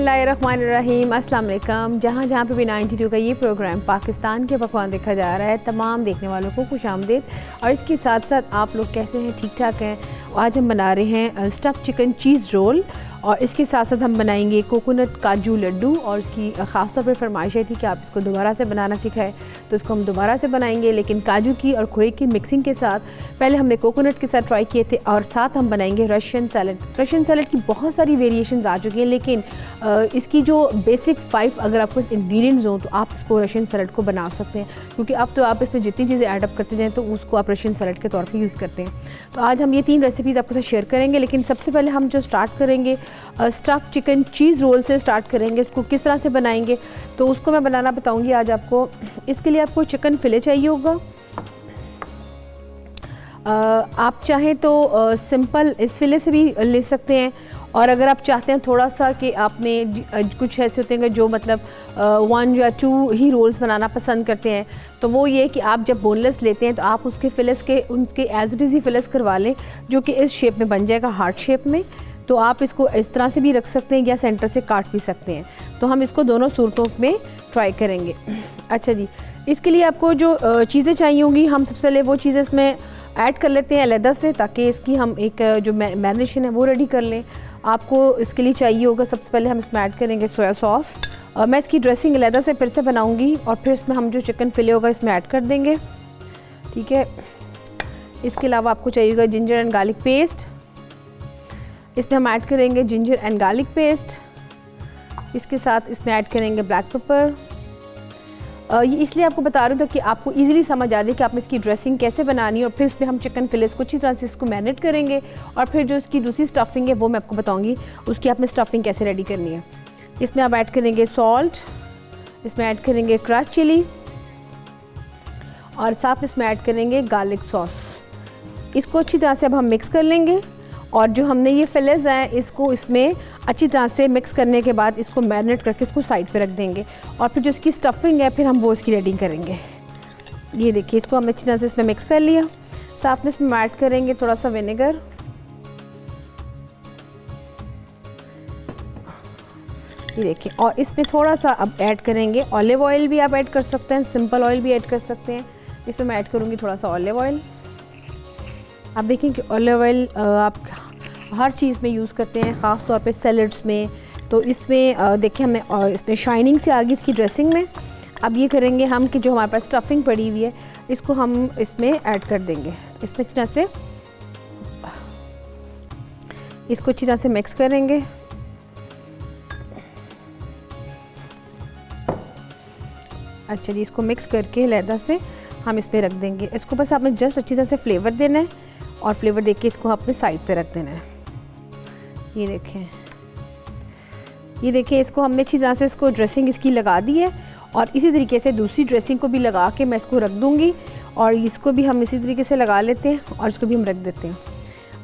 बिस्मिल्लाहिर्रहमानिर्रहीम, अस्सलाम वालेकुम। जहाँ पे भी 92 का ये प्रोग्राम पाकिस्तान के पकवान देखा जा रहा है, तमाम देखने वालों को खुशामदीद। और इसके साथ साथ आप लोग कैसे हैं, ठीक ठाक हैं? आज हम बना रहे हैं स्टफ़ चिकन चीज़ रोल, और इसके साथ साथ हम बनाएंगे कोकोनट काजू लड्डू। और इसकी ख़ास तौर पर फरमाइश थी कि आप इसको दोबारा से बनाना सिखाएं, तो इसको हम दोबारा से बनाएंगे, लेकिन काजू की और खोए की मिक्सिंग के साथ। पहले हमने कोकोनट के साथ ट्राई किए थे, और साथ हम बनाएंगे रशियन सैलड। रशियन सैलड की बहुत सारी वेरिएशंस आ चुकी हैं, लेकिन इसकी जो बेसिक 5 अगर आपको इंग्रेडिएंट्स हों तो आप इसको रशियन सैलड को बना सकते हैं, क्योंकि अब तो आप इसमें जितनी चीज़ें ऐड अप करते जाएँ तो उसको आप रशियन सैलड के तौर पर यूज़ करते हैं। तो आज हम ये 3 रेसिपीज़ आपके साथ शेयर करेंगे, लेकिन सबसे पहले हम जो स्टार्ट करेंगे स्टफ़ चिकन चीज़ रोल से स्टार्ट करेंगे। उसको किस तरह से बनाएंगे तो उसको मैं बनाना बताऊंगी आज आपको। इसके लिए आपको चिकन फिले चाहिए होगा। आप चाहें तो सिंपल इस फिले से भी ले सकते हैं, और अगर आप चाहते हैं थोड़ा सा कि आपने कुछ ऐसे होते हैं जो मतलब 1 या 2 ही रोल्स बनाना पसंद करते हैं, तो वो ये कि आप जब बोनलेस लेते हैं तो आप उसके फिलेस के उनके एज इट इज़ ही फिलेस करवा लें, जो कि इस शेप में बन जाएगा, हार्ट शेप में। तो आप इसको इस तरह से भी रख सकते हैं या सेंटर से काट भी सकते हैं। तो हम इसको दोनों सूरतों में ट्राई करेंगे। अच्छा जी, इसके लिए आपको जो चीज़ें चाहिए होंगी, हम सबसे पहले वो चीज़ें इसमें ऐड कर लेते हैं अलग से, ताकि इसकी हम एक जो मैरिनेशन है वो रेडी कर लें। आपको इसके लिए चाहिए होगा, सबसे पहले हम इसमें ऐड करेंगे सोया सॉस। मैं इसकी ड्रेसिंग अलग से फिर से बनाऊँगी, और फिर इसमें हम जो चिकन फिले होगा इसमें ऐड कर देंगे, ठीक है। इसके अलावा आपको चाहिए होगा जिंजर एंड गार्लिक पेस्ट। इसमें हम ऐड करेंगे जिंजर एंड गार्लिक पेस्ट। इसके साथ इसमें ऐड करेंगे ब्लैक पेपर। ये इसलिए आपको बता रही हूँ कि आपको इजीली समझ आ जाए कि आपने इसकी ड्रेसिंग कैसे बनानी है। और फिर इसमें हम चिकन फिलेस को अच्छी तरह से इसको मैरिनेट करेंगे, और फिर जो इसकी दूसरी स्टफिंग है वो मैं आपको बताऊँगी उसकी आपने स्टफिंग कैसे रेडी करनी है। इसमें आप ऐड करेंगे सॉल्ट, इसमें ऐड करेंगे क्रश चिली, और साथ इसमें ऐड करेंगे गार्लिक सॉस। इसको अच्छी तरह से अब हम मिक्स कर लेंगे, और जो हमने ये फिलेस हैं इसको इसमें अच्छी तरह से मिक्स करने के बाद इसको मैरिनेट करके इसको साइड पे रख देंगे। और फिर जो इसकी स्टफिंग है फिर हम वो इसकी रेडी करेंगे। ये देखिए, इसको हमने अच्छी तरह से इसमें मिक्स कर लिया। साथ में इसमें ऐड करेंगे थोड़ा सा विनेगर, ये देखिए, और इसमें थोड़ा सा अब ऐड करेंगे ऑलिव ऑयल भी आप ऐड कर सकते हैं, सिंपल ऑयल भी ऐड कर सकते हैं। इसमें मैं ऐड करूँगी थोड़ा सा ऑलिव ऑयल। आप देखें कि ऑलिव ऑयल आप हर चीज़ में यूज़ करते हैं, ख़ास तौर पे सैलड्स में। तो इसमें देखिए हमें इसमें शाइनिंग से आ गई इसकी ड्रेसिंग में। अब ये करेंगे हम कि जो हमारे पास स्टफिंग पड़ी हुई है इसको हम इसमें ऐड कर देंगे। इसमें अच्छी तरह से इसको अच्छी तरह से मिक्स करेंगे। अच्छा जी, इसको मिक्स करके लहदा से हम इस पर रख देंगे। इसको बस आपने जस्ट अच्छी तरह से फ्लेवर देना है, और फ्लेवर देके इसको अपने साइड पे रख देना है। ये देखें, ये देखिए, इसको हमने अच्छी तरह से इसको ड्रेसिंग इसकी लगा दी है, और इसी तरीके से दूसरी ड्रेसिंग को भी लगा के मैं इसको रख दूँगी, और इसको भी हम इसी तरीके से लगा लेते हैं, और इसको भी हम रख देते हैं।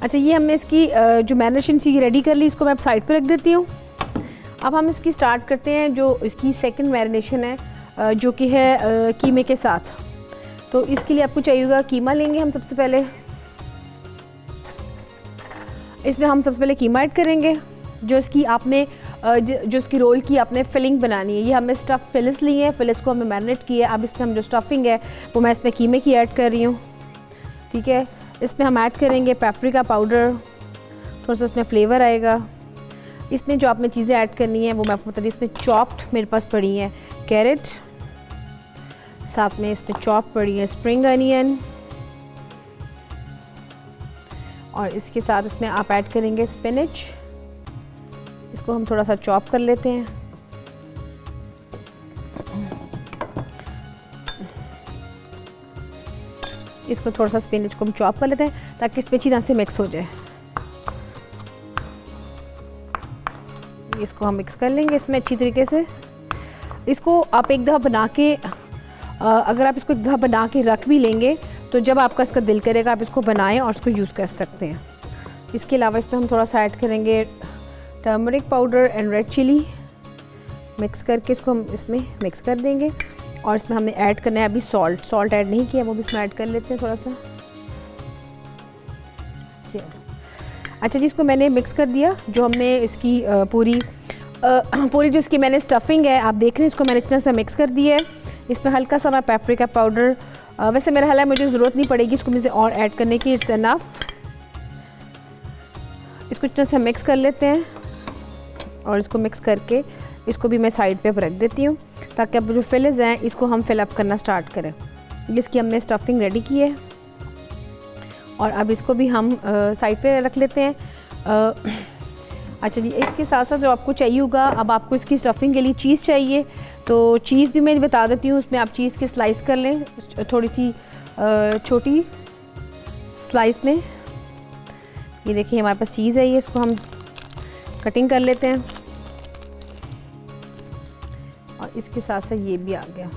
अच्छा, ये हमने इसकी जो मैरिनेशन चीज़ रेडी कर ली, इसको मैं साइड पर रख देती हूँ। अब हम इसकी स्टार्ट करते हैं जो इसकी सेकेंड मैरिनेशन है, जो कि है कीमे के साथ। तो इसके लिए आपको चाहिए होगा कीमा लेंगे हम सबसे पहले। इसमें हम सबसे पहले कीमा ऐड करेंगे, जो इसकी आपने जो इसकी रोल की आपने फिलिंग बनानी है। ये हमने स्टफ़ फिलेस ली है, फिलेस को हमने मैरिनेट किया है। अब इसमें हम जो स्टफिंग है वो मैं इसमें कीमे की ऐड कर रही हूँ, ठीक है। इसमें हम ऐड करेंगे पेपरिका पाउडर, थोड़ा सा इसमें फ्लेवर आएगा। इसमें जो आपने चीज़ें ऐड करनी है वो मैं आपको बता दी। इसमें चॉप्ड मेरे पास पड़ी हैं कैरेट, साथ में इसमें चॉप पड़ी है स्प्रिंग अनियन, और इसके साथ इसमें आप ऐड करेंगे स्पिनच। इसको हम थोड़ा सा चॉप कर लेते हैं। इसको थोड़ा सा स्पिनच को हम चॉप कर लेते हैं ताकि इसमें अच्छी तरह से मिक्स हो जाए। इसको हम मिक्स कर लेंगे इसमें अच्छी तरीके से। इसको आप एक दफ़ा बना के अगर आप इसको एक दफ़ा बना के रख भी लेंगे तो जब आपका इसका दिल करेगा आप इसको बनाएं और इसको यूज़ कर सकते हैं। इसके अलावा इसमें हम थोड़ा सा ऐड करेंगे turmeric powder and red chilli. Mix करके इसको हम इसमें मिक्स कर देंगे, और इसमें हमने ऐड करना है अभी सॉल्ट ऐड नहीं किया, वो भी इसमें ऐड कर लेते हैं थोड़ा सा। अच्छा जी, इसको मैंने मिक्स कर दिया। जो हमने इसकी पूरी पूरी जो इसकी मैंने स्टफिंग है आप देख रहे हैं, इसको मैंने इतना सा मिक्स कर दिया है। इसमें हल्का सा मैं पेपरिका पाउडर, वैसे मेरा हाल है मुझे ज़रूरत नहीं पड़ेगी इसको मुझे और ऐड करने की, इट्स एनफ। इसको इतना सा मिक्स कर लेते हैं और इसको मिक्स करके इसको भी मैं साइड पे रख देती हूँ ताकि अब जो फिलेज हैं इसको हम फिल अप करना स्टार्ट करें। इसकी हमने स्टफिंग रेडी की है और अब इसको भी हम साइड पे रख लेते हैं। अच्छा जी, इसके साथ साथ जो आपको चाहिए होगा, अब आपको इसकी स्टफिंग के लिए चीज़ चाहिए, तो चीज़ भी मैं बता देती हूँ। उसमें आप चीज़ की स्लाइस कर लें, थोड़ी सी छोटी स्लाइस में। ये देखिए हमारे पास चीज़ है, ये इसको हम कटिंग कर लेते हैं और इसके साथ साथ ये भी आ गया।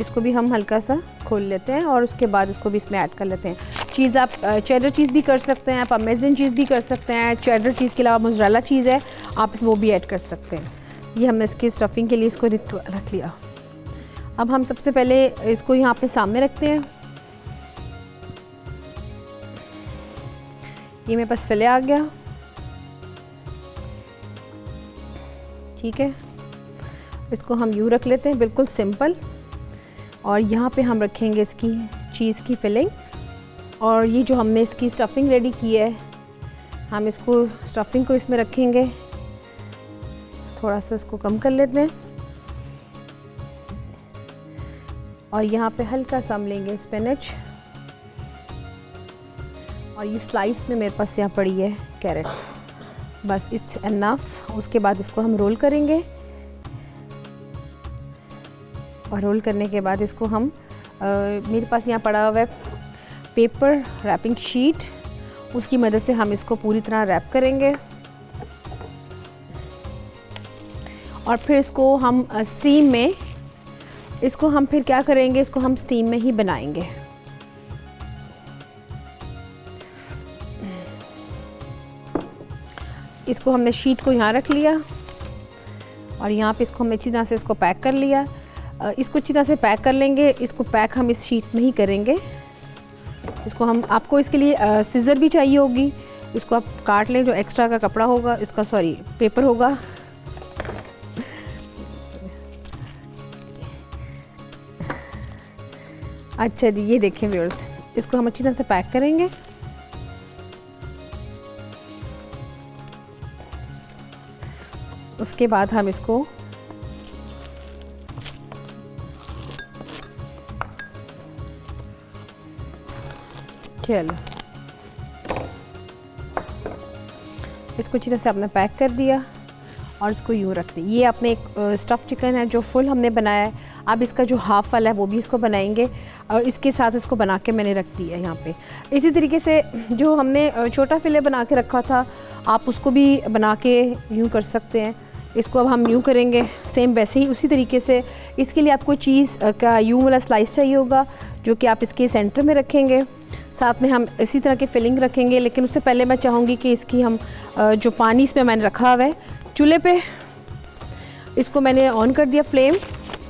इसको भी हम हल्का सा खोल लेते हैं और उसके बाद इसको भी इसमें ऐड कर लेते हैं। चीज़ आप चेडर चीज़ भी कर सकते हैं, आप अमेज़न चीज़ भी कर सकते हैं। चेडर चीज़ के अलावा मोज़रेला चीज़ है, आप वो भी ऐड कर सकते हैं। ये हमने इसकी स्टफिंग के लिए इसको रख लिया। अब हम सबसे पहले इसको यहाँ पे सामने रखते हैं। ये मेरे पास फिले आ गया, ठीक है। इसको हम यूँ रख लेते हैं, बिल्कुल सिंपल। और यहाँ पे हम रखेंगे इसकी चीज़ की फिलिंग और ये जो हमने इसकी स्टफिंग रेडी की है, हम इसको स्टफिंग को इसमें रखेंगे। थोड़ा सा इसको कम कर लेते हैं और यहाँ पे हल्का सा हम लेंगे स्पिनच और ये स्लाइस में मेरे पास यहाँ पड़ी है कैरेट, बस इट्स एनफ। उसके बाद इसको हम रोल करेंगे और रोल करने के बाद इसको हम मेरे पास यहाँ पड़ा हुआ है पेपर रैपिंग शीट, उसकी मदद से हम इसको पूरी तरह रैप करेंगे और फिर इसको हम स्टीम में, इसको हम फिर क्या करेंगे, इसको हम स्टीम में ही बनाएंगे। इसको हमने शीट को यहाँ रख लिया और यहाँ पे इसको हमने अच्छी तरह से इसको पैक कर लिया। इसको अच्छी तरह से पैक कर लेंगे। इसको पैक हम इस शीट में ही करेंगे। इसको हम, आपको इसके लिए सीज़र भी चाहिए होगी, इसको आप काट लें जो एक्स्ट्रा का कपड़ा होगा, इसका सॉरी पेपर होगा। अच्छा जी, ये देखें व्यूअर्स, इसको हम अच्छी तरह से पैक करेंगे। उसके बाद हम इसको चलो इसको अच्छी तरह से आपने पैक कर दिया और इसको यूँ रख दी। ये आपने एक स्टफ़ चिकन है जो फुल हमने बनाया है। अब इसका जो हाफ़ वाला है वो भी इसको बनाएंगे और इसके साथ इसको बना के मैंने रख दिया है यहाँ पे। इसी तरीके से जो हमने छोटा फिले बना के रखा था, आप उसको भी बना के यूँ कर सकते हैं। इसको अब हम यूँ करेंगे सेम वैसे ही उसी तरीके से। इसके लिए आपको चीज़ का यूँ वाला स्लाइस चाहिए होगा जो कि आप इसके सेंटर में रखेंगे। साथ में हम इसी तरह की फिलिंग रखेंगे, लेकिन उससे पहले मैं चाहूँगी कि इसकी हम जो पानी इसमें मैंने रखा हुआ है चूल्हे पे, इसको मैंने ऑन कर दिया फ्लेम,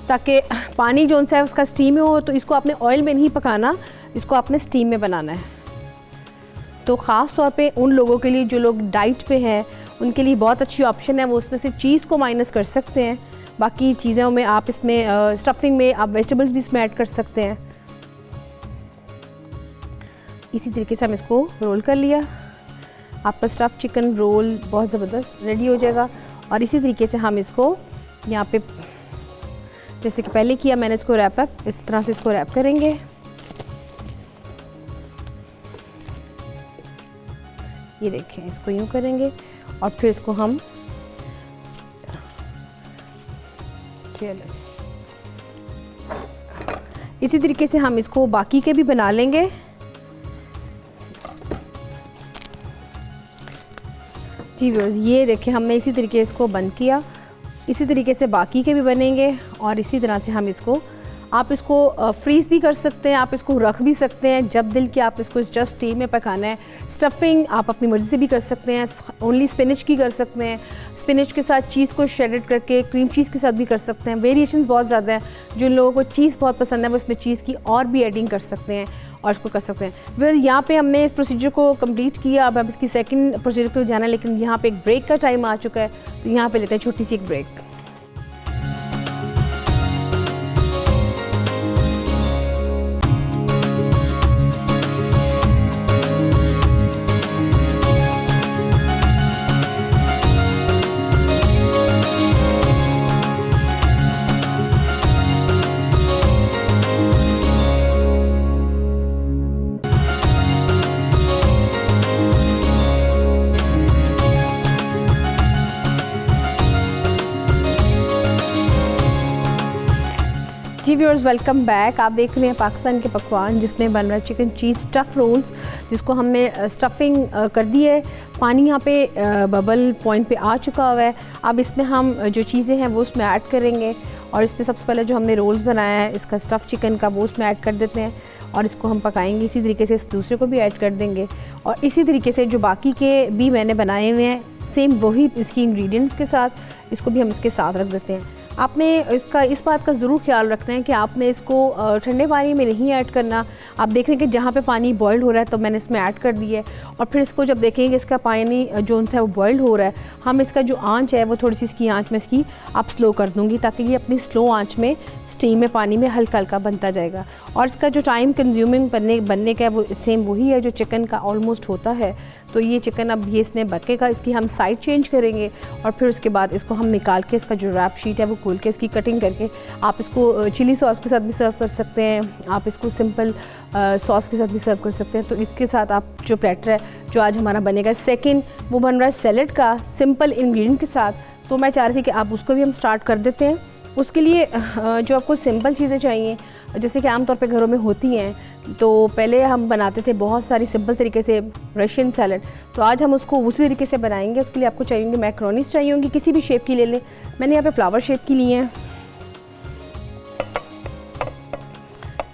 ताकि पानी जो सा है उसका स्टीम में हो। तो इसको आपने ऑयल में नहीं पकाना, इसको आपने स्टीम में बनाना है। तो ख़ास तौर पे उन लोगों के लिए जो लोग डाइट पे हैं, उनके लिए बहुत अच्छी ऑप्शन है। वो उसमें से चीज़ को माइनस कर सकते हैं, बाकी चीज़ों में आप इसमें स्टफिंग में आप वेजिटेबल्स भी इसमें ऐड कर सकते हैं। इसी तरीके से हम इसको रोल कर लिया। आपका स्टफ़ चिकन रोल बहुत ज़बरदस्त रेडी हो जाएगा। और इसी तरीके से हम इसको यहाँ पे जैसे कि पहले किया मैंने, इसको रैप अप इस तरह से इसको रैप करेंगे। ये देखें, इसको यूँ करेंगे और फिर इसको हम इसी तरीके से हम इसको बाकी के भी बना लेंगे। जी व्यूअर्स, ये देखें हमने इसी तरीके इसको बंद किया। इसी तरीके से बाकी के भी बनेंगे और इसी तरह से हम इसको, आप इसको फ्रीज़ भी कर सकते हैं, आप इसको रख भी सकते हैं जब दिल की आप इसको जस्ट स्टीम में पकाना है। स्टफिंग आप अपनी मर्ज़ी से भी कर सकते हैं, ओनली स्पिनच की कर सकते हैं। स्पिनच के साथ चीज़ को श्रेडेड करके क्रीम चीज़ के साथ भी कर सकते हैं। वेरिएशंस बहुत ज़्यादा हैं। जिन लोगों को चीज़ बहुत पसंद है वो इसमें चीज़ की और भी एडिंग कर सकते हैं। और इसको कर सकते हैं। फिर यहाँ पे हमने इस प्रोसीजर को कंप्लीट किया, अब इसकी सेकंड प्रोसीजर पर जाना है, लेकिन यहाँ पे एक ब्रेक का टाइम आ चुका है, तो यहाँ पे लेते हैं छोटी सी एक ब्रेक। जी व्यूअर्स, वेलकम बैक। आप देख रहे हैं पाकिस्तान के पकवान, जिसमें बन रहा है चिकन चीज़ स्टफ़ रोल्स, जिसको हमने स्टफिंग कर दी है। पानी यहाँ पे बबल पॉइंट पे आ चुका हुआ है। अब इसमें हम जो चीज़ें हैं वो उसमें ऐड करेंगे, और इसमें सबसे पहले जो हमने रोल्स बनाया है इसका स्टफ़ चिकन का, वो उसमें ऐड कर देते हैं और इसको हम पकाएंगे। इसी तरीके से इस दूसरे को भी ऐड कर देंगे, और इसी तरीके से जो बाकी के भी मैंने बनाए हुए हैं सेम वही इसकी इंग्रेडिएंट्स के साथ, इसको भी हम इसके साथ रख देते हैं। आपने इसका इस बात का ज़रूर ख्याल रखना है कि आपने इसको ठंडे पानी में नहीं ऐड करना। आप देख रहे हैं कि जहाँ पे पानी बॉयल हो रहा है तो मैंने इसमें ऐड कर दिया है, और फिर इसको जब देखेंगे इसका पानी जो उनसे वो बॉयल हो रहा है, हम इसका जो आंच है वो थोड़ी सी इसकी आंच में इसकी आप स्लो कर दूँगी, ताकि ये अपनी स्लो आंच में स्टीम में पानी में हल्का हल्का बनता जाएगा। और इसका जो टाइम कंज्यूमिंग बनने का है वो सेम वही है जो चिकन का ऑलमोस्ट होता है। तो ये चिकन अब ये इसमें बकेगा, इसकी हम साइड चेंज करेंगे, और फिर उसके बाद इसको हम निकाल के इसका जो रैप शीट है वो खोल के इसकी कटिंग करके आप इसको चिली सॉस के साथ भी सर्व कर सकते हैं, आप इसको सिंपल सॉस के साथ भी सर्व कर सकते हैं। तो इसके साथ आप जो प्लेटर है जो आज हमारा बनेगा सेकंड, वो बन रहा है सैलड का सिंपल इंग्रेडिएंट के साथ। तो मैं चाह रही थी कि आप उसको भी हम स्टार्ट कर देते हैं। उसके लिए जो आपको सिंपल चीज़ें चाहिए, जैसे कि आमतौर पे घरों में होती हैं, तो पहले हम बनाते थे बहुत सारी सिंपल तरीके से रशियन सैलड, तो आज हम उसको उसी तरीके से बनाएंगे। उसके लिए आपको चाहिए मैक्रोनीस चाहिए होंगी, किसी भी शेप की ले लें। मैंने यहाँ पे फ्लावर शेप की ली हैं।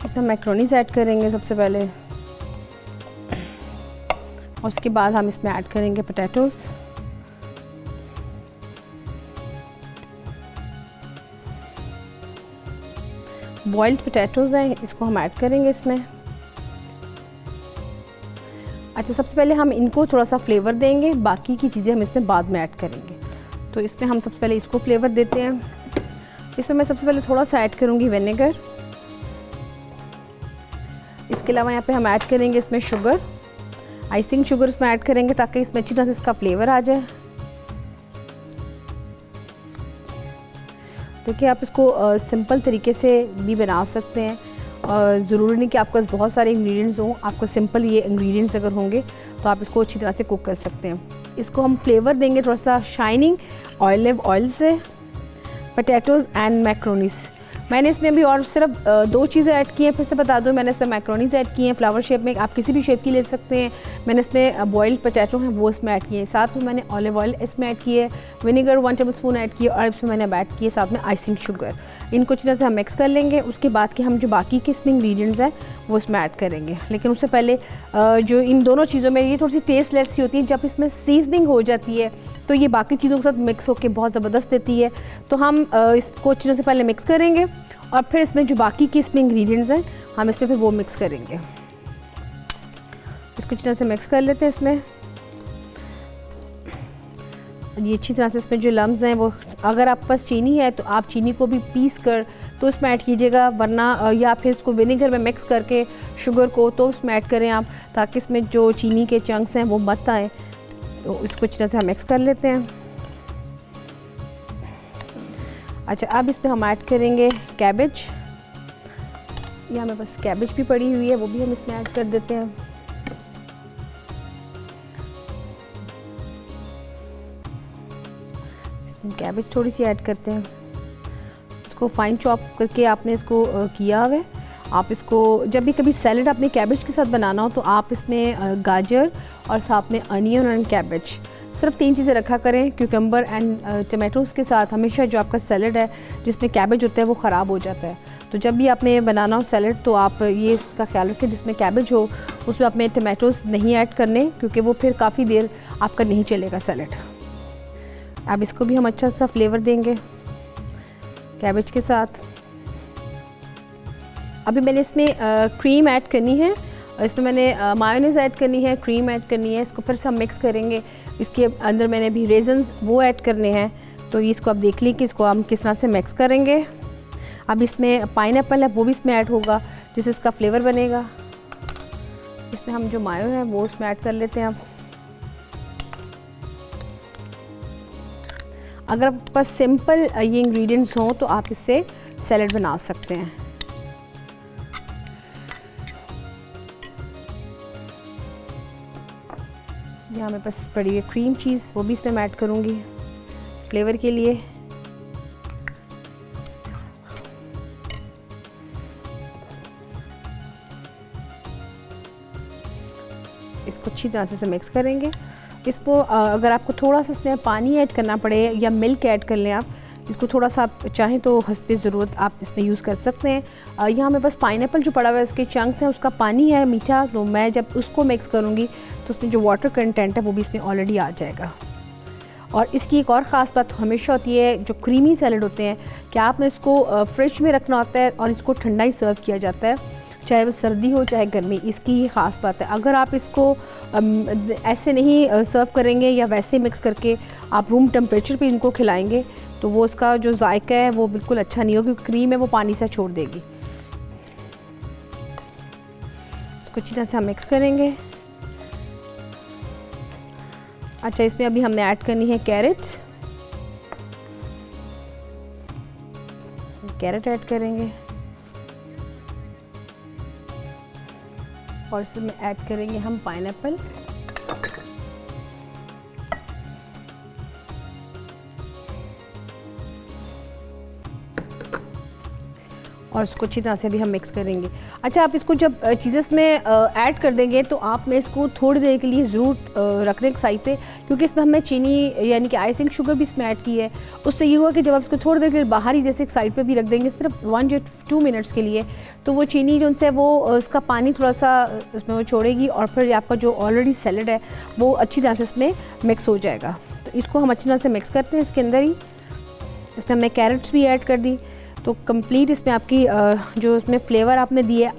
इसमें मैक्रोनीस ऐड करेंगे सबसे पहले, और उसके बाद हम इसमें ऐड करेंगे पोटैटोज़। बॉइल्ड पोटैटोज़ हैं, इसको हम ऐड करेंगे इसमें। अच्छा, सबसे पहले हम इनको थोड़ा सा फ्लेवर देंगे, बाकी की चीज़ें हम इसमें बाद में ऐड करेंगे। तो इसमें हम सबसे पहले इसको फ्लेवर देते हैं। इसमें मैं सबसे पहले थोड़ा सा ऐड करूँगी विनेगर। इसके अलावा यहाँ पे हम ऐड करेंगे इसमें शुगर, आइसिंग शुगर इसमें ऐड करेंगे ताकि इसमें अच्छी तरह से इसका फ्लेवर आ जाए। देखिए, आप इसको सिंपल तरीके से भी बना सकते हैं, ज़रूरी नहीं कि आपके पास बहुत सारे इंग्रेडिएंट्स हों। आपको सिंपल ये इंग्रेडिएंट्स अगर होंगे तो आप इसको अच्छी तरह से कुक कर सकते हैं। इसको हम फ्लेवर देंगे थोड़ा सा शाइनिंग ऑलिव ऑयल से, पोटैटोज़ एंड मैक्रोनीस। मैंने इसमें भी और सिर्फ 2 चीज़ें ऐड की हैं। फिर से बता दूं, मैंने इसमें मैक्रोनीस ऐड किए हैं फ्लावर शेप में, आप किसी भी शेप की ले सकते हैं। मैंने इसमें बॉइल्ड पोटैटो हैं वो इसमें ऐड किए हैं, साथ में मैंने ऑलिव ऑयल इसमें ऐड किए है, विनेगर 1 टेबलस्पून ऐड किए, और इसमें मैंने ऐड किए साथ में आइसिंग शुगर। इनको अच्छी तरह से हम मिक्स कर लेंगे। उसके बाद कि हम जो बाकी के इसमें इंग्रेडिएंट्स हैं वो इसमें ऐड करेंगे। लेकिन उससे पहले जो इन दोनों चीज़ों में ये थोड़ी सी टेस्टलेस सी होती है, जब इसमें सीजनिंग हो जाती है तो ये बाकी चीज़ों के साथ मिक्स होकर बहुत ज़बरदस्त देती है। तो हम इसको अच्छी तरह से पहले मिक्स करेंगे, और फिर इसमें जो बाकी के इसमें इंग्रेडिएंट्स हैं हम इसमें फिर वो मिक्स करेंगे। इसको अच्छी तरह से मिक्स कर लेते हैं इसमें। ये अच्छी तरह से इसमें जो लम्स हैं वो, अगर आपके पास चीनी है तो आप चीनी को भी पीस कर तो इसमें ऐड कीजिएगा, वरना या फिर इसको विनेगर में मिक्स करके शुगर को तो उसमें ऐड करें आप, ताकि इसमें जो चीनी के चंक्स हैं वो मत आए। तो इसको अच्छी तरह से हम मिक्स कर लेते हैं। अच्छा, अब इस पर हम ऐड करेंगे कैबेज। यहाँ मेरे पास कैबेज भी पड़ी हुई है, वो भी हम इसमें ऐड कर देते हैं। इसमें कैबेज थोड़ी सी ऐड करते हैं। इसको फाइन चॉप करके आपने इसको किया हुआ है। आप इसको जब भी कभी सैलड अपने कैबेज के साथ बनाना हो तो आप इसमें गाजर और साथ में अनियन एंड कैबेज, सिर्फ 3 चीज़ें रखा करें क्यूकम्बर एंड टमाटोज़ के साथ। हमेशा जो आपका सैलड है जिसमें कैबेज होता है वो ख़राब हो जाता है। तो जब भी आपने बनाना हो सैलड तो आप ये इसका ख्याल रखें, जिसमें कैबेज हो उसमें आपने टमाटोज़ नहीं ऐड करने, क्योंकि वो फिर काफ़ी देर आपका नहीं चलेगा सैलड। अब इसको भी हम अच्छा सा फ्लेवर देंगे कैबेज के साथ। अभी मैंने इसमें क्रीम ऐड करनी है। इसमें मैंने मायोनीज़ ऐड करनी है, क्रीम ऐड करनी है, इसको फिर से हम मिक्स करेंगे। इसके अंदर मैंने भी रेजन्स वो ऐड करने हैं, तो इसको आप देख लीजिए कि इसको हम किस तरह से मिक्स करेंगे। अब इसमें पाइनएप्पल है वो भी इसमें ऐड होगा, जिससे इसका फ्लेवर बनेगा। इसमें हम जो मायो है वो उसमें ऐड कर लेते हैं। अब अगर आपके पास सिंपल ये इंग्रेडिएंट्स हों तो आप इससे सैलड बना सकते हैं। यहाँ मेरे पास पड़ी है क्रीम चीज़, वो भी इसमें मैं ऐड करूँगी फ्लेवर के लिए। इसको अच्छी तरह से इसमें मिक्स करेंगे। इसको अगर आपको थोड़ा सा इसमें पानी ऐड करना पड़े या मिल्क ऐड कर लें आप, इसको थोड़ा सा आप चाहें तो हस्बे ज़रूरत आप इसमें यूज़ कर सकते हैं। यहाँ मेरे पास पाइनएप्पल जो पड़ा हुआ है उसके चंक्स हैं, उसका पानी है मीठा, तो मैं जब उसको मिक्स करूँगी तो उसमें जो वाटर कंटेंट है वो भी इसमें ऑलरेडी आ जाएगा। और इसकी एक और ख़ास बात हमेशा होती है, जो क्रीमी सैलड होते हैं कि आपने इसको फ्रिज में रखना होता है और इसको ठंडा ही सर्व किया जाता है, चाहे वो सर्दी हो चाहे गर्मी। इसकी ये ख़ास बात है। अगर आप इसको ऐसे नहीं सर्व करेंगे या वैसे मिक्स करके आप रूम टेम्परेचर पे इनको खिलाएंगे तो वो उसका जो जायका है वो बिल्कुल अच्छा नहीं होगा, क्योंकि क्रीम है वो पानी से छोड़ देगी। इसको अच्छी तरह से हम मिक्स करेंगे। अच्छा, इसमें अभी हमने ऐड करनी है कैरेट ऐड करेंगे और इसमें ऐड करेंगे हम पाइनएप्पल। और इसको अच्छी तरह से भी हम मिक्स करेंगे। अच्छा, आप इसको जब चीज़ें इसमें ऐड कर देंगे तो आपने इसको थोड़ी देर के लिए ज़रूर रख दें साइड पे, क्योंकि इसमें हमने चीनी यानी कि आइसिंग शुगर भी इसमें ऐड की है। उससे ये हुआ कि जब आप इसको थोड़ी देर के लिए बाहर ही जैसे एक साइड पे भी रख देंगे सिर्फ 1 या 2 मिनट्स के लिए, तो वो चीनी जो उनसे वो उसका पानी थोड़ा सा इसमें वो छोड़ेगी और फिर आपका जो ऑलरेडी सैलड है वो अच्छी तरह से इसमें मिक्स हो जाएगा। तो इसको हम अच्छी तरह से मिक्स करते हैं। इसके अंदर ही इसमें हमने कैरेट्स भी ऐड कर दी, तो कंप्लीट इसमें आपकी जो इसमें फ्लेवर आपने दिए,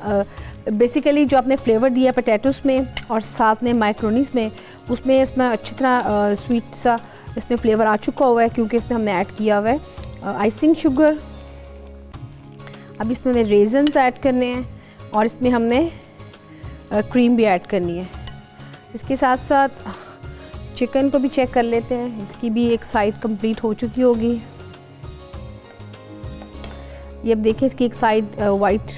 बेसिकली जो आपने फ्लेवर दिया पोटैटोस में और साथ में मैक्रोनीस में, उसमें इसमें अच्छी तरह स्वीट सा इसमें फ्लेवर आ चुका हुआ है, क्योंकि इसमें हमने ऐड किया हुआ है आइसिंग शुगर। अब इसमें हमें रेजन्स ऐड करने हैं और इसमें हमने क्रीम भी ऐड करनी है। इसके साथ साथ चिकन को भी चेक कर लेते हैं, इसकी भी एक साइड कंप्लीट हो चुकी होगी। ये अब देखिए इसकी एक साइड वाइट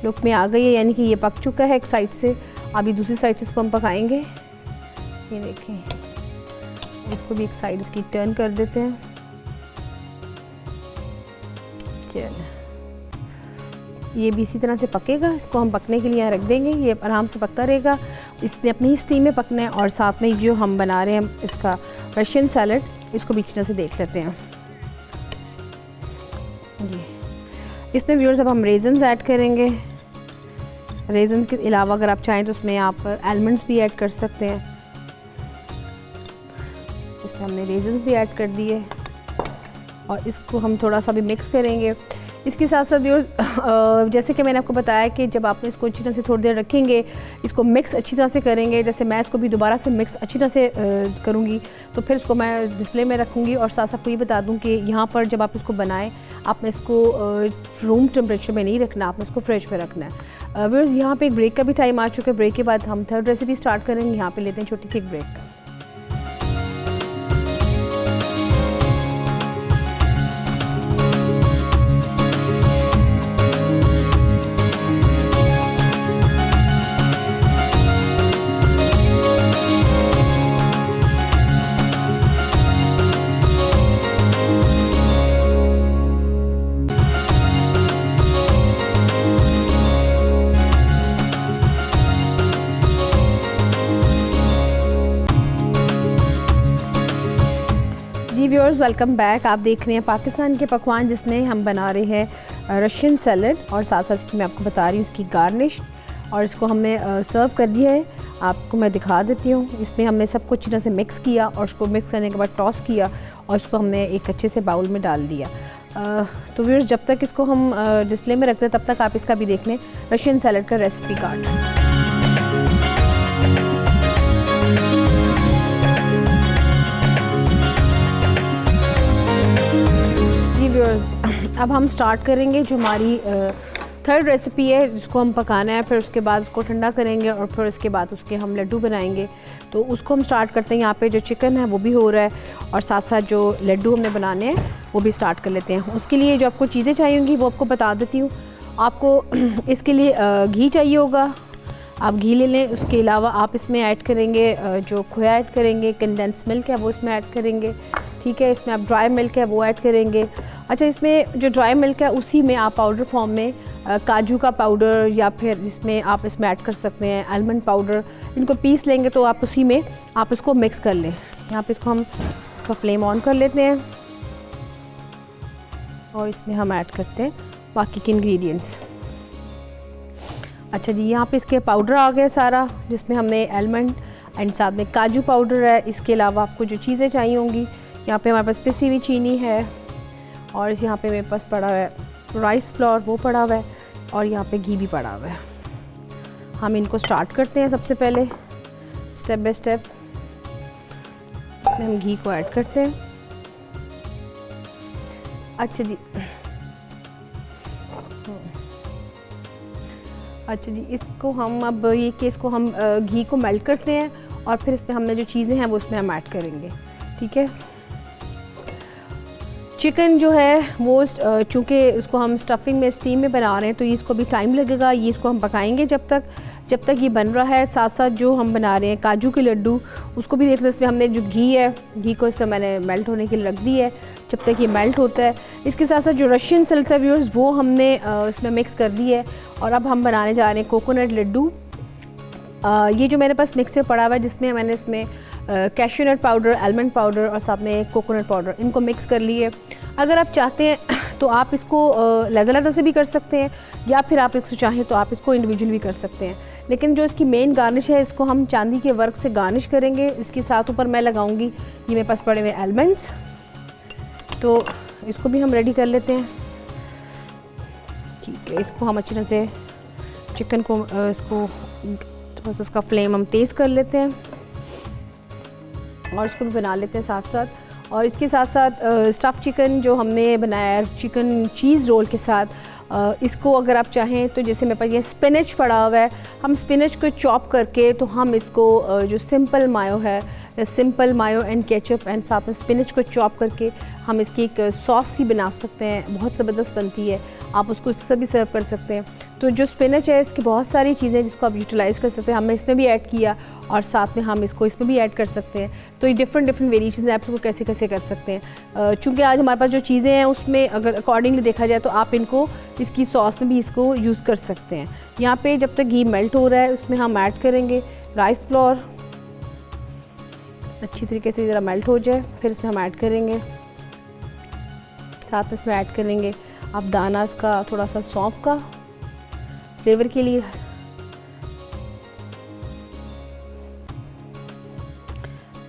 लुक में आ गई है, यानी कि ये पक चुका है एक साइड से। अभी दूसरी साइड से इसको हम पकाएंगे। ये देखें, इसको भी एक साइड इसकी टर्न कर देते हैं। चलो, ये भी इसी तरह से पकेगा। इसको हम पकने के लिए यहाँ रख देंगे, ये आराम से पकता रहेगा। इसने अपनी ही स्टीम में पकना है। और साथ में जो हम बना रहे हैं इसका रशियन सैलड, इसको भी अच्छी तरह से देख लेते हैं। जी, इसमें व्यूअर्स अब हम रेजन्स ऐड करेंगे। रेजन्स के अलावा अगर आप चाहें तो उसमें आप आलमंड्स भी ऐड कर सकते हैं। इसमें हमने रेजन्स भी ऐड कर दिए और इसको हम थोड़ा सा भी मिक्स करेंगे। इसके साथ साथ व्यूअर्स जैसे कि मैंने आपको बताया कि जब आप इसको अच्छी तरह से थोड़ी देर रखेंगे, इसको मिक्स अच्छी तरह से करेंगे, जैसे मैं इसको भी दोबारा से मिक्स अच्छी तरह से करूँगी, तो फिर इसको मैं डिस्प्ले में रखूँगी। और साथ साथ आपको ये बता दूँ कि यहाँ पर जब आप इसको बनाएं, आपने इसको रूम टेम्परेचर में नहीं रखना, आपने इसको फ्रिज में रखना है। व्यूअर्स, यहाँ पे एक ब्रेक का भी टाइम आ चुका है। ब्रेक के बाद हम थर्ड रेसिपी स्टार्ट करेंगे। यहाँ पे लेते हैं छोटी सी एक ब्रेक। Viewers, welcome back. आप देख रहे हैं पाकिस्तान के पकवान, जिसमें हम बना रहे हैं रशियन सैलड और साथ साथ इसकी मैं आपको बता रही हूँ इसकी गार्निश। और इसको हमने सर्व कर दिया है, आपको मैं दिखा देती हूँ। इसमें हमने सब कुछ अच्छी तरह से मिक्स किया और उसको मिक्स करने के बाद टॉस किया और इसको हमने एक अच्छे से बाउल में डाल दिया। तो व्यूअर्स, जब तक इसको हम डिस्प्ले में रखते हैं तब तक आप इसका भी देख लें रशियन सैलड का रेसिपी कार्ड। जी व्यूअर्स, अब हम स्टार्ट करेंगे जो हमारी थर्ड रेसिपी है, जिसको हम पकाना है, फिर उसके बाद उसको ठंडा करेंगे और फिर उसके बाद उसके हम लड्डू बनाएंगे। तो उसको हम स्टार्ट करते हैं। यहाँ पे जो चिकन है वो भी हो रहा है और साथ साथ जो लड्डू हमने बनाने हैं वो भी स्टार्ट कर लेते हैं। उसके लिए जो आपको चीज़ें चाहिए होंगी वो आपको बता देती हूँ। आपको इसके लिए घी चाहिए होगा, आप घी ले लें। उसके अलावा आप इसमें ऐड करेंगे जो खोया ऐड करेंगे, कंडेंस मिल्क है वो इसमें ऐड करेंगे, ठीक है। इसमें आप ड्राई मिल्क है वो ऐड करेंगे। अच्छा, इसमें जो ड्राई मिल्क है उसी में आप पाउडर फॉर्म में काजू का पाउडर या फिर जिसमें आप इसमें ऐड कर सकते हैं आलमंड पाउडर, इनको पीस लेंगे तो आप उसी में आप इसको मिक्स कर लें। यहाँ पे इसको हम इसका फ्लेम ऑन कर लेते हैं और इसमें हम ऐड करते हैं बाकी के इंग्रेडिएंट्स। अच्छा जी, यहाँ पे इसके पाउडर आ गया सारा, जिसमें हमने आलमंड एंड साथ में काजू पाउडर है। इसके अलावा आपको जो चीज़ें चाहिए होंगी, यहाँ पे हमारे पास पिसी हुई चीनी है और यहाँ पे मेरे पास पड़ा हुआ है राइस फ्लोर, वो पड़ा हुआ है और यहाँ पे घी भी पड़ा हुआ है। हम इनको स्टार्ट करते हैं। सबसे पहले स्टेप बाय स्टेप इसमें हम घी को ऐड करते हैं। अच्छा जी, अच्छा जी, इसको हम अब ये कि इसको हम घी को मेल्ट करते हैं और फिर इसमें हमने जो चीज़ें हैं वो उसमें हम ऐड करेंगे, ठीक है। चिकन जो है वो चूँकि उसको हम स्टफिंग में स्टीम में बना रहे हैं तो इसको भी टाइम लगेगा। ये इसको हम पकाएंगे जब तक ये बन रहा है। साथ साथ जो हम बना रहे हैं काजू के लड्डू, उसको भी देख लो। इसमें हमने जो घी है, घी को इसमें मैंने मेल्ट होने के लिए रख दी है जब तक ये मेल्ट होता है। इसके साथ साथ जो रशियन सल्ट है व्यूअर्स, वो हमने इसमें मिक्स कर दी है और अब हम बनाने जा रहे हैं कोकोनट लड्डू। ये जो मेरे पास मिक्सचर पड़ा हुआ है, जिसमें मैंने इसमें cashew nut powder, almond powder और साथ में कोकोनट पाउडर, इनको मिक्स कर लिए। अगर आप चाहते हैं तो आप इसको लहदा से भी कर सकते हैं या फिर आप इसको चाहें तो आप इसको इंडिविजुअल भी कर सकते हैं। लेकिन जो इसकी मेन गार्निश है, इसको हम चांदी के वर्क से गार्निश करेंगे। इसके साथ ऊपर मैं लगाऊंगी ये मेरे पास पड़े हुए आलमंड्स, तो इसको भी हम रेडी कर लेते हैं, ठीक है। इसको हम अच्छी तरह से चिकन को इसको थोड़ा सा इसका फ्लेम हम तेज़ कर लेते हैं और इसको भी बना लेते हैं साथ साथ। और इसके साथ साथ स्टफ़ चिकन जो हमने बनाया है चिकन चीज़ रोल के साथ, इसको अगर आप चाहें तो जैसे मेरे पास ये स्पिनच पड़ा हुआ है, हम स्पिनच को चॉप करके तो हम इसको जो सिंपल मायो है, simple mayo and ketchup and साथ में स्पिनच को चॉप करके हम इसकी एक सॉस सी बना सकते हैं। बहुत ज़बरदस्त बनती है, आप उसको इससे भी सर्व कर सकते हैं। तो जो स्पिनच है, इसकी बहुत सारी चीज़ें जिसको आप यूटिलाइज़ कर सकते हैं। हमने इसमें भी ऐड किया और साथ में हम इसको इसमें भी ऐड कर सकते हैं। तो ये डिफरेंट वेरिएशन आप इसको कैसे कैसे कर सकते हैं। चूँकि आज हमारे पास जो चीज़ें हैं उसमें अगर अकॉर्डिंगली देखा जाए तो आप इनको इसकी सॉस में भी इसको यूज़ कर सकते हैं। यहाँ पे जब तक घी मेल्ट हो रहा है उसमें हम ऐड करेंगे राइस फ्लोर, अच्छी तरीके से ज़रा मेल्ट हो जाए। फिर इसमें हम ऐड करेंगे, साथ में इसमें ऐड करेंगे आप दाना इसका थोड़ा सा सौंफ का फ्लेवर के लिए।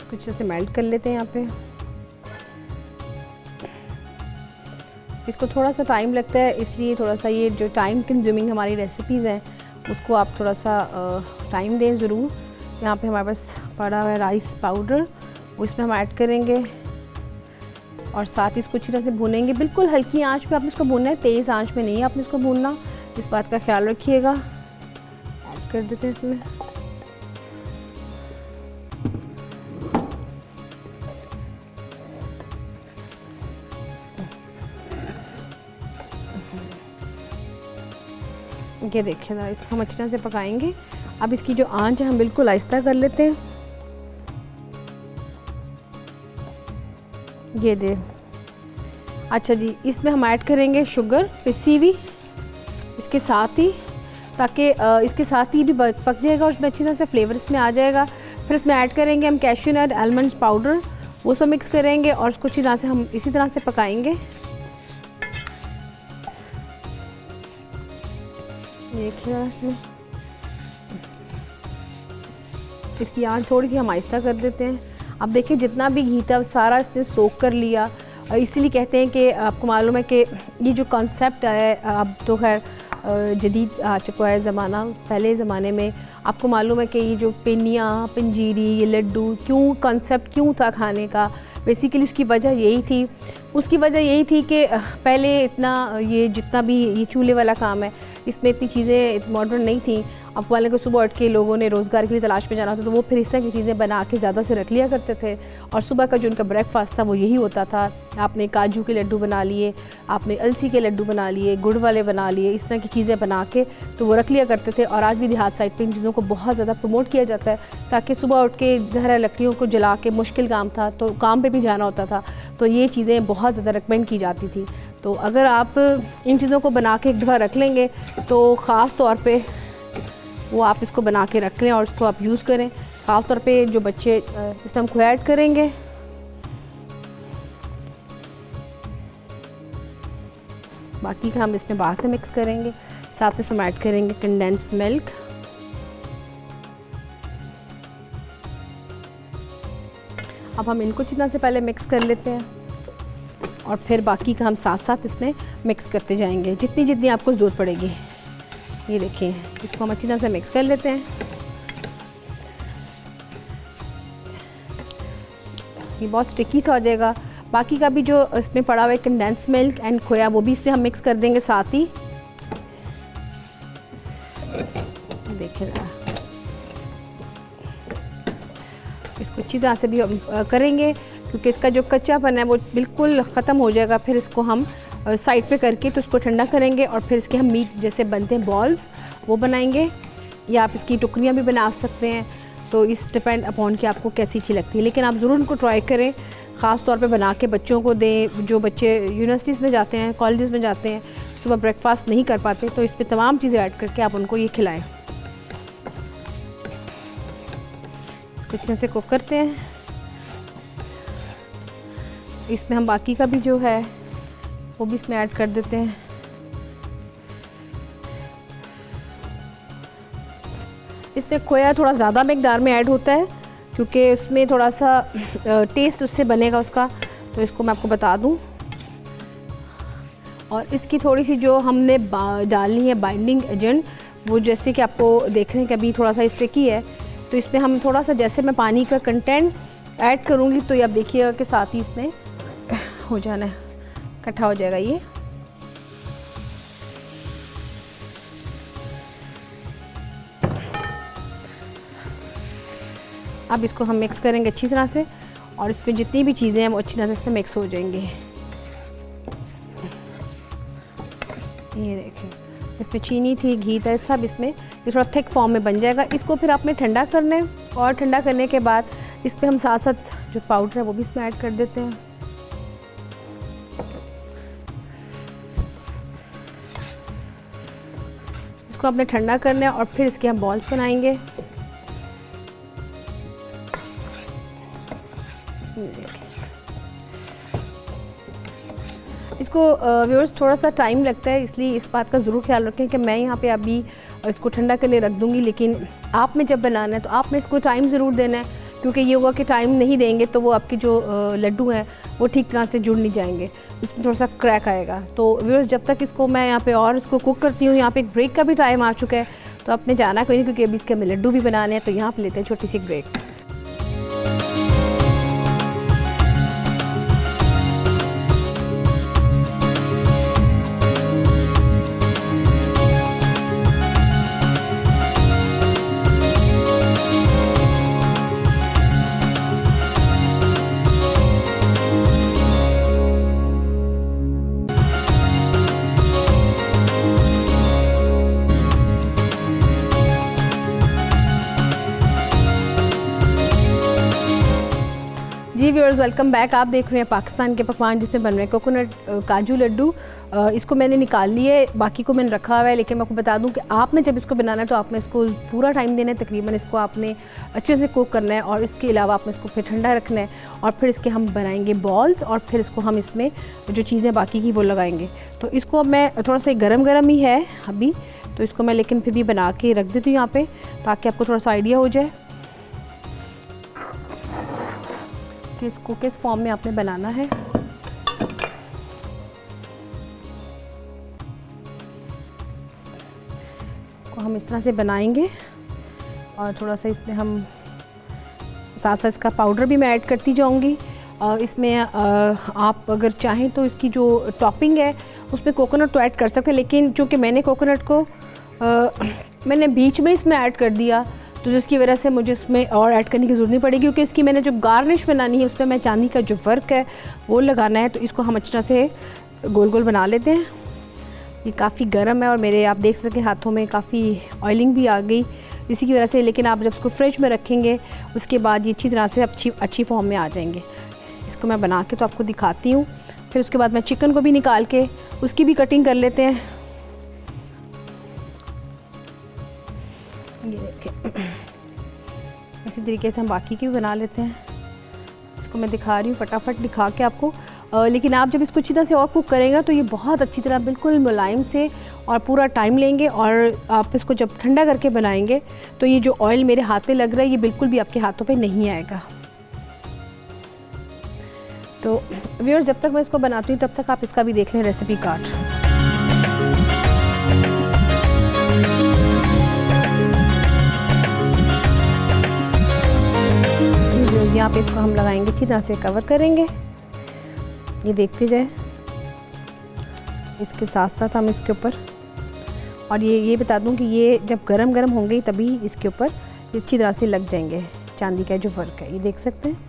कुछ ऐसे मेल्ट कर लेते हैं यहाँ पे। इसको थोड़ा सा टाइम लगता है, इसलिए थोड़ा सा ये जो टाइम कंज्यूमिंग हमारी रेसिपीज़ हैं उसको आप थोड़ा सा टाइम दें ज़रूर। यहाँ पे हमारे पास पड़ा हुआ है राइस पाउडर, वो इसमें हम ऐड करेंगे और साथ ही इसको अच्छी तरह से भूनेंगे। बिल्कुल हल्की आंच पे आपने इसको भूनना है, तेज़ आंच में नहीं आपने इसको भूनना, इस बात का ख्याल रखिएगा। ऐड कर देते हैं इसमें। ये देखिए ना, इसको हम अच्छी तरह से पकाएंगे। अब इसकी जो आंच है हम बिल्कुल आहिस्ता कर लेते हैं। ये दे। अच्छा जी, इसमें हम ऐड करेंगे शुगर पिसी हुई इसके साथ ही, ताकि इसके साथ ही भी पक जाएगा और उसमें अच्छी तरह से फ्लेवर इसमें आ जाएगा। फिर इसमें ऐड करेंगे हम कैश्यू नट आलमंड पाउडर, वो सब मिक्स करेंगे और उसको अच्छी तरह से हम इसी तरह से पकाएंगे। देखिए इसमें इसकी आंच थोड़ी सी हम आहिस्ता कर देते हैं। अब देखिए जितना भी घी था सारा इसने सोख कर लिया। इसीलिए कहते हैं कि आपको मालूम है कि ये जो कॉन्सेप्ट है, अब तो खैर जदीद आ चुका है ज़माना। पहले ज़माने में आपको मालूम है कि ये जो पिनिया पंजीरी, ये लड्डू क्यों कॉन्सेप्ट क्यों था खाने का, बेसिकली उसकी वजह यही थी। उसकी वजह यही थी कि पहले इतना ये जितना भी ये चूल्हे वाला काम है इसमें इतनी चीज़ें मॉडर्न नहीं थी। अब वाले को सुबह उठ के लोगों ने रोज़गार के लिए तलाश में जाना था तो वो फिर इस तरह की चीज़ें बना के ज़्यादा से रख लिया करते थे और सुबह का जो उनका ब्रेकफास्ट था वो यही होता था। आपने काजू के लड्डू बना लिए, आपने अलसी के लड्डू बना लिए, गुड़ वाले बना लिए, इस तरह की चीज़ें बना के तो वो रख लिया करते थे। और आज भी देहात साइड पे इन चीज़ों को बहुत ज़्यादा प्रमोट किया जाता है ताकि सुबह उठ के ज़हरा लकड़ियों को जला के मुश्किल काम था तो काम पे भी जाना होता था तो ये चीज़ें बहुत ज़्यादा रिकमेंड की जाती थी। तो अगर आप इन चीज़ों को बना के एक दफ़ा रख लेंगे तो ख़ास तौर पे वो आप इसको बना के रख लें और इसको आप यूज़ करें। ख़ास तौर पे जो बच्चे इसमें हम खोया ऐड करेंगे, बाकी का हम इसमें बाद में मिक्स करेंगे। साथ में इसमें ऐड करेंगे कंडेंस मिल्क, अब हम इनको जितना से पहले मिक्स कर लेते हैं और फिर बाकी का हम साथ साथ इसमें मिक्स करते जाएंगे जितनी जितनी आपको ज़रूरत पड़ेगी। ये देखिए इसको हम अच्छी तरह से मिक्स कर लेते हैं। ये बहुत स्टिकी सा हो जाएगा। बाकी का भी जो इसमें पड़ा हुआ है कंडेंस मिल्क एंड खोया वो भी इसमें हम मिक्स कर देंगे साथ ही। देखिए इसको अच्छी तरह से भी हम करेंगे क्योंकि इसका जो कच्चापन है वो बिल्कुल ख़त्म हो जाएगा। फिर इसको हम साइड पे करके तो इसको ठंडा करेंगे और फिर इसके हम मीट जैसे बनते हैं बॉल्स वो बनाएंगे या आप इसकी टुकड़ियाँ भी बना सकते हैं। तो इस डिपेंड अपॉन कि आपको कैसी अच्छी लगती है, लेकिन आप ज़रूर इनको ट्राई करें, ख़ास तौर पे बना के बच्चों को दें। जो बच्चे यूनिवर्सिटीज़ में जाते हैं, कॉलेजेस में जाते हैं, सुबह ब्रेकफास्ट नहीं कर पाते तो इस पर तमाम चीज़ें ऐड करके आप उनको ये खिलाएँ। इसको अच्छे से कुक करते हैं। इसमें हम बाकी का भी जो है वो भी इसमें ऐड कर देते हैं। इसमें खोया थोड़ा ज़्यादा मकदार में ऐड होता है क्योंकि उसमें थोड़ा सा टेस्ट उससे बनेगा उसका, तो इसको मैं आपको बता दूं। और इसकी थोड़ी सी जो हमने डालनी है बाइंडिंग एजेंट, वो जैसे कि आपको देख रहे हैं कि अभी थोड़ा सा स्टिकी है तो इसमें हम थोड़ा सा जैसे मैं पानी का कंटेंट ऐड करूँगी तो ये आप देखिएगा कि साथ ही इसमें हो जाना है, इकट्ठा हो जाएगा ये। अब इसको हम मिक्स करेंगे अच्छी तरह से और इसमें जितनी भी चीज़ें हैं वो अच्छी तरह से इसमें मिक्स हो जाएंगी। ये देखिए इसमें चीनी थी, घी था, सब इसमें ये थोड़ा थिक फॉर्म में बन जाएगा। इसको फिर आपने ठंडा करना है और ठंडा करने के बाद इस पर हम साथ साथ जो पाउडर है वो भी इसमें ऐड कर देते हैं। इसको आपने ठंडा करना है और फिर इसके हम बॉल्स बनाएंगे। इसको व्यूअर्स थोड़ा सा टाइम लगता है, इसलिए इस बात का ज़रूर ख्याल रखें कि मैं यहाँ पे अभी इसको ठंडा करने रख दूँगी, लेकिन आपने जब बनाना है तो आपने इसको टाइम ज़रूर देना है क्योंकि ये होगा कि टाइम नहीं देंगे तो वो आपके जो लड्डू हैं वो ठीक तरह से जुड़ नहीं जाएंगे, उसमें थोड़ा सा क्रैक आएगा। तो व्यूअर्स जब तक इसको मैं यहाँ पे और इसको कुक करती हूँ, यहाँ पे एक ब्रेक का भी टाइम आ चुका है तो आपने जाना कोई नहीं क्योंकि अभी इसके हमें लड्डू भी बनाने हैं। तो यहाँ पे लेते हैं छोटी सी ब्रेक। जी व्यूअर्स वेलकम बैक। आप देख रहे हैं पाकिस्तान के पकवान जिसमें बन रहे हैं कोकोनट काजू लड्डू। इसको मैंने निकाल लिया है, बाकी को मैंने रखा हुआ है, लेकिन मैं आपको बता दूं कि आपने जब इसको बनाना है तो आपने इसको पूरा टाइम देना है। तकरीबन इसको आपने अच्छे से कुक करना है और इसके अलावा आपने इसको फिर ठंडा रखना है और फिर इसके हम बनाएंगे बॉल्स और फिर इसको हम इसमें जो चीज़ें बाकी की वो लगाएंगे। तो इसको मैं थोड़ा सा गरम ही है अभी, तो इसको मैं लेकिन फिर भी बना के रख देती हूँ यहाँ पर ताकि आपको थोड़ा सा आइडिया हो जाए कि इसको किस फॉर्म में आपने बनाना है। इसको हम इस तरह से बनाएंगे और थोड़ा सा इसमें हम साथ साथ इसका पाउडर भी मैं ऐड करती जाऊंगी इसमें आप अगर चाहें तो इसकी जो टॉपिंग है उसमें कोकोनट तो ऐड कर सकते हैं, लेकिन चूँकि मैंने कोकोनट को मैंने बीच में इसमें ऐड कर दिया तो जिसकी वजह से मुझे इसमें और ऐड करने की ज़रूरत नहीं पड़ेगी, क्योंकि इसकी मैंने जो गार्निश बनानी है उस पर मैं चांदी का जो वर्क है वो लगाना है। तो इसको हम अच्छी तरह से गोल गोल बना लेते हैं। ये काफ़ी गर्म है और मेरे आप देख सकें हाथों में काफ़ी ऑयलिंग भी आ गई इसी की वजह से, लेकिन आप जब इसको फ्रिज में रखेंगे उसके बाद ये अच्छी तरह से अच्छी फॉर्म में आ जाएंगे। इसको मैं बना के तो आपको दिखाती हूँ। फिर उसके बाद मैं चिकन को भी निकाल के उसकी भी कटिंग कर लेते हैं। ये देखें, इसी तरीके से हम बाकी की भी बना लेते हैं। इसको मैं दिखा रही हूँ फटाफट दिखा के आपको, लेकिन आप जब इसको अच्छी तरह से और कुक करेंगे तो ये बहुत अच्छी तरह बिल्कुल मुलायम से और पूरा टाइम लेंगे। और आप इसको जब ठंडा करके बनाएंगे तो ये जो ऑयल मेरे हाथ पे लग रहा है ये बिल्कुल भी आपके हाथों पे नहीं आएगा। तो व्यूअर्स, जब तक मैं इसको बनाती हूँ तब तक आप इसका भी देख लें रेसिपी कार्ड। यहाँ पे इसको हम लगाएंगे, अच्छी तरह से कवर करेंगे। ये देखते जाए, इसके साथ साथ हम इसके ऊपर, और ये बता दूं कि ये जब गरम गरम होंगे तभी इसके ऊपर अच्छी तरह से लग जाएंगे चांदी का जो वर्क है, ये देख सकते हैं।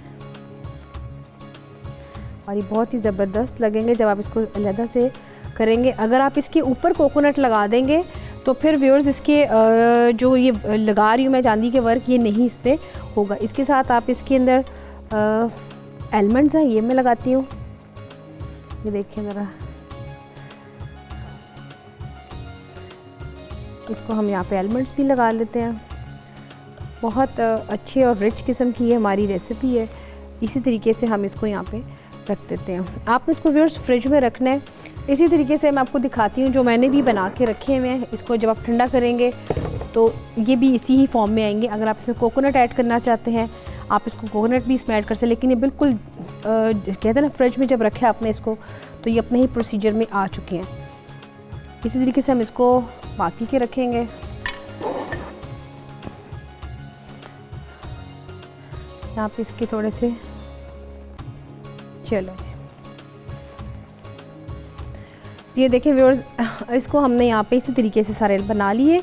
और ये बहुत ही ज़बरदस्त लगेंगे जब आप इसको अलहदा से करेंगे। अगर आप इसके ऊपर कोकोनट लगा देंगे तो फिर व्यूअर्स इसके जो ये लगा रही हूँ मैं चांदी के वर्क, ये नहीं इस पर होगा। इसके साथ आप इसके अंदर एलमंड्स हैं, ये मैं लगाती हूँ। ये देखिए ज़रा, इसको हम यहाँ पे एलमंड्स भी लगा लेते हैं। बहुत अच्छी और रिच किस्म की ये हमारी रेसिपी है। इसी तरीके से हम इसको यहाँ पे रख देते हैं। आप इसको व्यूअर्स फ्रिज में रखना है। इसी तरीके से मैं आपको दिखाती हूँ जो मैंने भी बना के रखे हुए हैं। इसको जब आप ठंडा करेंगे तो ये भी इसी ही फॉर्म में आएंगे। अगर आप इसमें कोकोनट ऐड करना चाहते हैं आप इसको कोकोनट भी इसमें ऐड कर सकते हैं, लेकिन ये बिल्कुल कहते हैं ना फ्रिज में जब रखे आपने इसको तो ये अपने ही प्रोसीजर में आ चुके हैं। इसी तरीके से हम इसको बाकी के रखेंगे। यहाँ पे इसके थोड़े से, चलो ये देखें व्यूअर्स, इसको हमने यहाँ पे इसी तरीके से सारे बना लिए।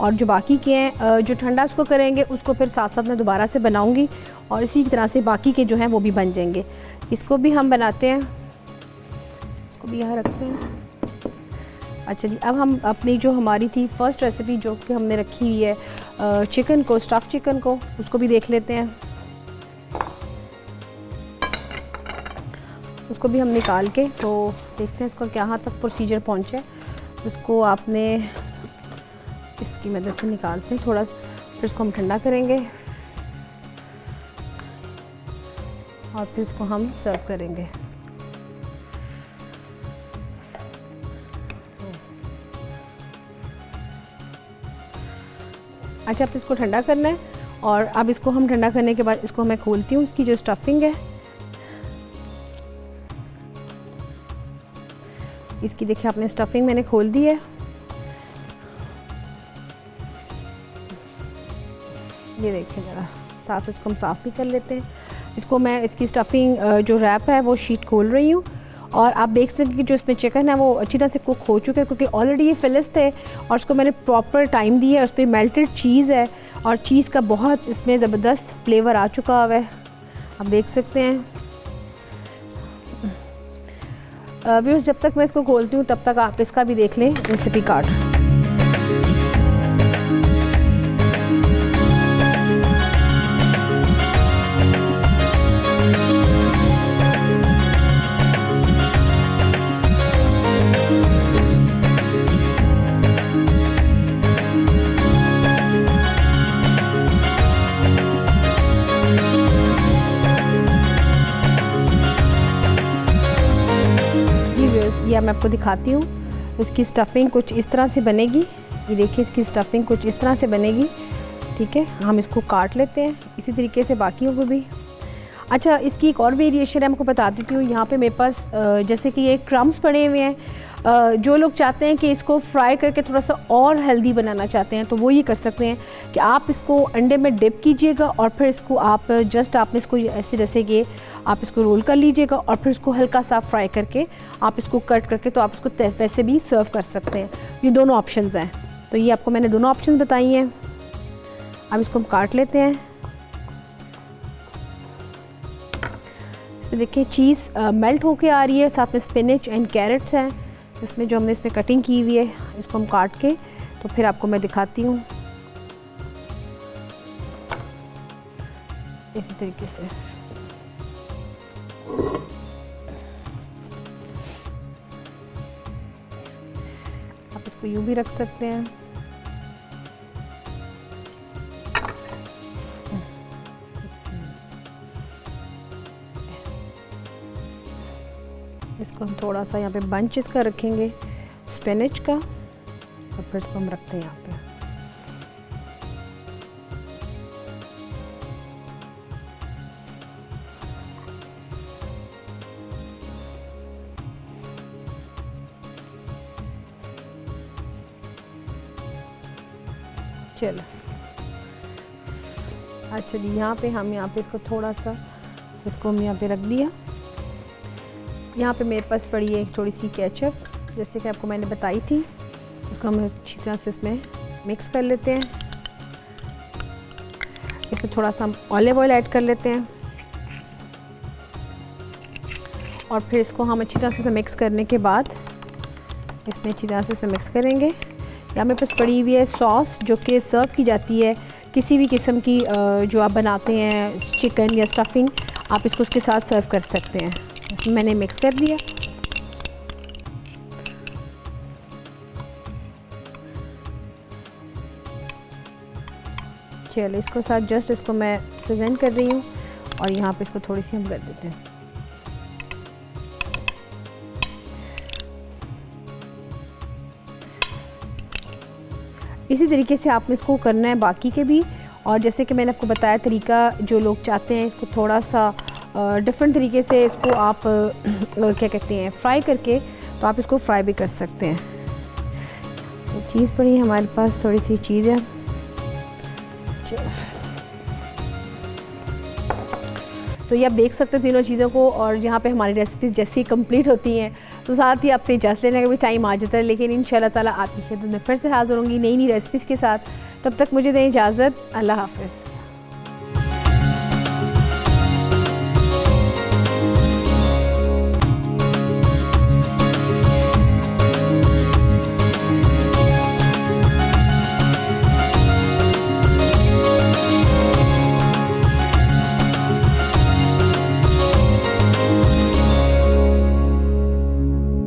और जो बाकी के हैं जो ठंडा उसको करेंगे उसको फिर साथ साथ मैं दोबारा से बनाऊंगी और इसी तरह से बाकी के जो हैं वो भी बन जाएंगे। इसको भी हम बनाते हैं, इसको भी यहाँ रखते हैं। अच्छा जी, अब हम अपनी जो हमारी थी फर्स्ट रेसिपी जो कि हमने रखी हुई है चिकन को, स्टफ़ चिकन को, उसको भी देख लेते हैं। उसको भी हम निकाल के तो देखते हैं इसको कहाँ तक प्रोसीजर पहुँचे। उसको आपने इसकी मदद से निकालते हैं थोड़ा, फिर इसको हम ठंडा करेंगे और फिर इसको हम सर्व करेंगे। अच्छा, अब इसको ठंडा करना है और अब इसको हम ठंडा करने के बाद इसको मैं खोलती हूँ। इसकी जो स्टफिंग है इसकी देखिए आपने स्टफिंग मैंने खोल दी है। ये देखिए ज़रा साथ इसको हम साफ़ भी कर लेते हैं। इसको मैं इसकी स्टफिंग जो रैप है वो शीट खोल रही हूँ और आप देख सकते हैं कि जो इसमें चिकन है वो अच्छी तरह से कुक हो चुके हैं, क्योंकि ऑलरेडी ये फिलिस थे और उसको मैंने प्रॉपर टाइम दिया है। उस पर मेल्टेड चीज़ है और चीज़ का बहुत इसमें ज़बरदस्त फ्लेवर आ चुका हुआ है, आप देख सकते हैं। व्यूअर्स, जब तक मैं इसको खोलती हूँ तब तक आप इसका भी देख लें रेसिपी कार्ड। या मैं आपको दिखाती हूँ, इसकी स्टफिंग कुछ इस तरह से बनेगी। ये देखिए इसकी स्टफिंग कुछ इस तरह से बनेगी, ठीक है। हम इसको काट लेते हैं इसी तरीके से बाकियों को भी। अच्छा, इसकी एक और वेरिएशन है, आपको बता देती हूँ। यहाँ पे मेरे पास जैसे कि ये क्रम्स पड़े हुए हैं, जो लोग चाहते हैं कि इसको फ्राई करके थोड़ा सा और हेल्दी बनाना चाहते हैं तो वो ये कर सकते हैं कि आप इसको अंडे में डिप कीजिएगा और फिर इसको आप जस्ट आपने इसको ऐसे जैसे कि आप इसको रोल कर लीजिएगा और फिर इसको हल्का सा फ्राई करके आप इसको कट करके तो आप इसको वैसे भी सर्व कर सकते हैं। ये दोनों ऑप्शंस हैं, तो ये आपको मैंने दोनों ऑप्शंस बताई हैं। अब इसको हम काट लेते हैं। इसमें देखिए चीज़ मेल्ट होके आ रही है, साथ में स्पिनच एंड कैरेट्स हैं इसमें जो हमने इसमें कटिंग की हुई है। इसको हम काट के तो फिर आपको मैं दिखाती हूँ इसी तरीके से। आप इसको यूँ भी रख सकते हैं। इसको हम थोड़ा सा यहाँ पे बंच इसका रखेंगे स्पिनच का और फिर इसको हम रखते हैं यहाँ पे। चलो अच्छा जी, यहाँ पे इसको थोड़ा सा इसको हम यहाँ पे रख दिया। यहाँ पे मेरे पास पड़ी है थोड़ी सी केचप, जैसे कि आपको मैंने बताई थी। इसको हम अच्छी तरह से इसमें मिक्स कर लेते हैं। इसमें थोड़ा सा हम ऑलिव ऑयल ऐड कर लेते हैं और फिर इसको हम अच्छी तरह से इसमें मिक्स करने के बाद इसमें अच्छी तरह से इसमें मिक्स करेंगे। यहाँ मेरे पास पड़ी हुई है सॉस जो कि सर्व की जाती है किसी भी किस्म की जो आप बनाते हैं चिकन या स्टफिंग, आप इसको उसके साथ सर्व कर सकते हैं। इसमें मैंने मिक्स कर दिया। चलो इसको साथ जस्ट इसको मैं प्रेजेंट कर रही हूँ और यहाँ पे इसको थोड़ी सी हम कर देते हैं। इसी तरीके से आपने इसको करना है बाकी के भी। और जैसे कि मैंने आपको बताया तरीका, जो लोग चाहते हैं इसको थोड़ा सा डिफरेंट तरीके से इसको आप क्या कहते हैं फ्राई करके, तो आप इसको फ्राई भी कर सकते हैं। चीज़ पड़ी है हमारे पास, थोड़ी सी चीज़ है। तो ये आप देख सकते हैं तीनों चीज़ों को। और यहाँ पे हमारी रेसिपीज़ जैसे ही कंप्लीट होती हैं तो साथ ही आपसे इजाज़त लेने का भी टाइम आ जाता है, लेकिन इंशाल्लाह ताला आपकी खिदमत में फिर से हाज़िर होंगी नई नई रेसिपीज़ के साथ। तब तक मुझे दें इजाज़त। अल्लाह हाफ़िज़।